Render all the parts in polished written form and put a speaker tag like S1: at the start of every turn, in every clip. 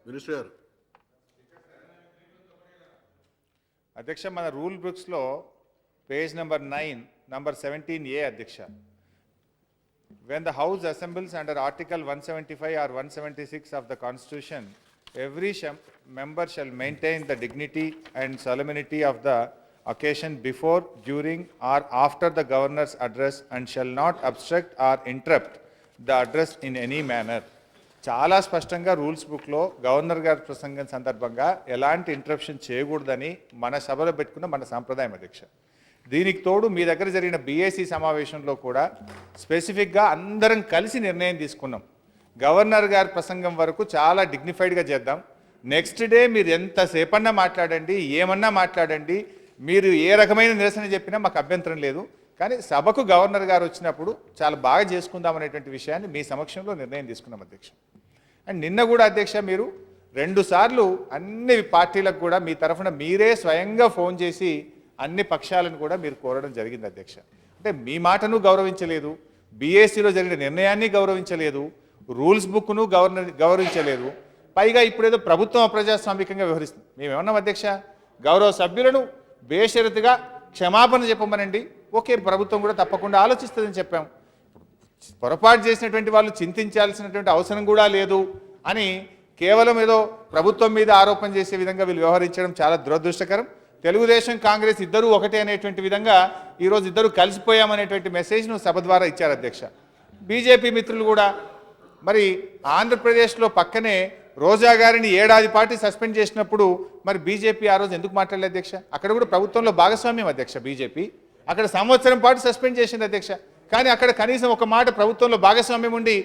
S1: Minister
S2: అధ్యక్ష మన rule బుక్స్లో పేజ్ నెంబర్ 9 నంబర్ 17A అధ్యక్ష when the house assembles under article 175 or 176 of the constitution every member shall maintain the dignity and solemnity of the occasion before during or after the governor's address and shall not obstruct or interrupt the address in any manner. చాలా స్పష్టంగా rules బుక్లో governor గారి ప్రసంగం సందర్భంగా ఎలాంటి interruption చేయకూడదని మన సభలో పెట్టుకున్న మన సాంప్రదాయం అధ్యక్ష. దీనికి తోడు మీ దగ్గర జరిగిన బీఏసీ సమావేశంలో కూడా స్పెసిఫిక్గా అందరం కలిసి నిర్ణయం తీసుకున్నాం. గవర్నర్ గారి ప్రసంగం వరకు చాలా డిగ్నిఫైడ్గా చేద్దాం. నెక్స్ట్ డే మీరు ఎంతసేపన్నా మాట్లాడండి, ఏమన్నా మాట్లాడండి, మీరు ఏ రకమైన నిరసన చెప్పినా మాకు అభ్యంతరం లేదు. కానీ సభకు గవర్నర్ గారు వచ్చినప్పుడు చాలా బాగా చేసుకుందాం అనేటువంటి విషయాన్ని మీ సమక్షంలో నిర్ణయం తీసుకున్నాం అధ్యక్ష. అండ్ నిన్న కూడా అధ్యక్ష మీరు 2 సార్లు అన్ని పార్టీలకు కూడా మీ తరఫున మీరే స్వయంగా ఫోన్ చేసి అన్ని పక్షాలను కూడా మీరు కోరడం జరిగింది అధ్యక్ష. అంటే మీ మాటను గౌరవించలేదు, బీఏసీలో జరిగిన నిర్ణయాన్ని గౌరవించలేదు, రూల్స్ బుక్ను గౌరవించలేదు, పైగా ఇప్పుడేదో ప్రభుత్వం అప్రజాస్వామికంగా వ్యవహరిస్తుంది. మేమేమన్నాం అధ్యక్ష, గౌరవ సభ్యులను బేషరతుగా క్షమాపణ చెప్పమనండి, ఓకే ప్రభుత్వం కూడా తప్పకుండా ఆలోచిస్తుందని చెప్పాం. పొరపాటు చేసినటువంటి వాళ్ళు చింతించాల్సినటువంటి అవసరం కూడా లేదు అని కేవలం ఏదో ప్రభుత్వం మీద ఆరోపణ చేసే విధంగా వీళ్ళు వ్యవహరించడం చాలా దురదృష్టకరం. తెలుగుదేశం కాంగ్రెస్ ఇద్దరూ ఒకటే అనేటువంటి విధంగా ఈరోజు ఇద్దరు కలిసిపోయామనేటువంటి మెసేజ్ను సభ ద్వారా ఇచ్చారు అధ్యక్ష. బీజేపీ మిత్రులు కూడా మరి ఆంధ్రప్రదేశ్లో పక్కనే రోజా గారిని 7 ఏడాది పాటు సస్పెండ్ చేసినప్పుడు మరి బీజేపీ ఆ రోజు ఎందుకు మాట్లాడలేదు అధ్యక్ష? అక్కడ కూడా ప్రభుత్వంలో భాగస్వామ్యం అధ్యక్ష. బీజేపీ అక్కడ సంవత్సరం పాటు సస్పెండ్ చేసింది అధ్యక్ష. కానీ అక్కడ కనీసం ఒక మాట ప్రభుత్వంలో భాగస్వామ్యం ఉండి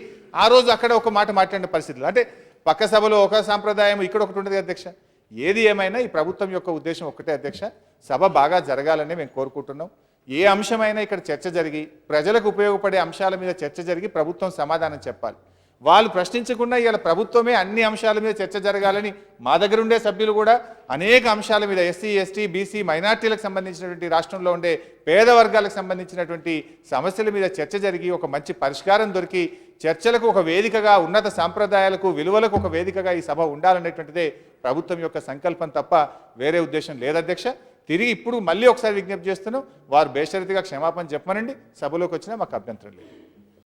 S2: ఆ రోజు అక్కడ ఒక మాట మాట్లాడిన పరిస్థితులు. అంటే పక్క సభలో ఒక సాంప్రదాయం, ఇక్కడ ఒకటి ఉంటుంది అధ్యక్ష. ఏది ఏమైనా ఈ ప్రభుత్వం యొక్క ఉద్దేశం ఒక్కటే అధ్యక్ష, సభ బాగా జరగాలని మేము కోరుకుంటున్నాం. ఏ అంశమైనా ఇక్కడ చర్చ జరిగి ప్రజలకు ఉపయోగపడే అంశాల మీద చర్చ జరిగి ప్రభుత్వం సమాధానం చెప్పాలి. వాళ్ళు ప్రశ్నించకుండా ఇవాళ ప్రభుత్వమే అన్ని అంశాల మీద చర్చ జరగాలని మా దగ్గర ఉండే సభ్యులు కూడా అనేక అంశాల మీద ఎస్సీ ఎస్టీ బీసీ మైనార్టీలకు సంబంధించినటువంటి రాష్ట్రంలో ఉండే పేద వర్గాలకు సంబంధించినటువంటి సమస్యల మీద చర్చ జరిగి ఒక మంచి పరిష్కారం దొరికి చర్చలకు ఒక వేదికగా, ఉన్నత సాంప్రదాయాలకు విలువలకు ఒక వేదికగా ఈ సభ ఉండాలనేటువంటిదే ప్రభుత్వం యొక్క సంకల్పం తప్ప వేరే ఉద్దేశం లేదధ్యక్ష. తిరిగి ఇప్పుడు మళ్ళీ ఒకసారి విజ్ఞప్తి చేస్తున్నాం, వారు బేషరతుగా క్షమాపణ చెప్పమనండి, సభలోకి వచ్చినా మాకు అభ్యంతరం లేదు.